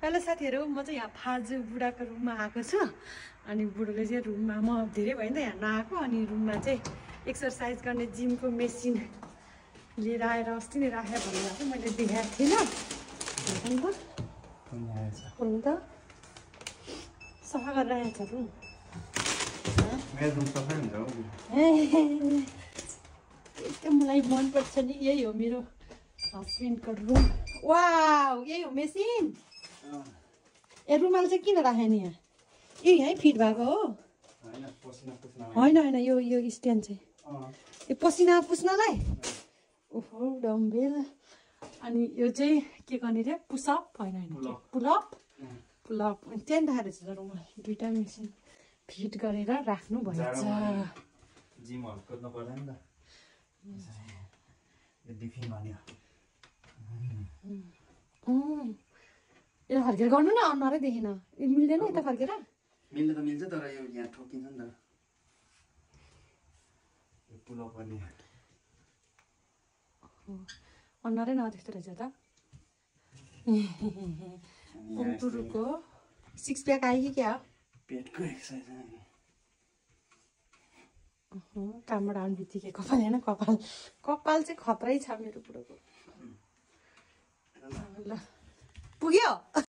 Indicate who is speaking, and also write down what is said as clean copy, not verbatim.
Speaker 1: Hello साथीहरू, म चाहिँ यहाँ फाजु बुढाको रुममा आएको छु। अनि बुढोले चाहिँ रुममा म धेरै भयो नि त यहाँ नआएको। अनि रुममा चाहिँ एक्सर्साइज गर्ने जिमको मेसिन लिएर आएर अस्ति नै राखेँ भनेर चाहिँ मैले देखाएको थिइनँ। हुनु त सफा गरेर आएको छ रुम। एकदम मलाई मनपर्छ नि, यही हो मेरो हस्बेन्डको रुम। वाउ, यही हो मेसिन। ए रुमाल चाहिँ किन राखेँ नि यहाँ? ए यहीँ फिट भएको हो? होइन होइन, यो स्ट्यान्ड चाहिँ यो पसिना पुस्नलाई। ओहो डम्बेल। अनि यो चाहिँ के गर्ने रे? पुसअप होइन पुलअप। पुलअप अनि त्यहाँ राखेको छ रुमाल। दुईटा मेसिन फिट गरेर राख्नु भएछ।
Speaker 2: जिमहरु कुद्नु पर्दैन नि त। यो डिफिन भन्यो।
Speaker 1: यता फर्केर गर्नु न, अनुहारै देखिन। मिल्दैन यता फर्केर?
Speaker 2: मिल्नु त मिल्छ तर यो यहाँ ठोकिन्छ नि त। यो पुलअप गर्ने
Speaker 1: अनुहारै नदेख्दो रहेछ त। पुरुको सिक्स प्याक आयो कि क्या हो?
Speaker 2: पेटको एक्सर्साइज।
Speaker 1: कामबाट आउनु बित्तिकै कपाल होइन, कपाल चाहिँ खत्रै छ मेरो बुढोको। ल पुग्यो।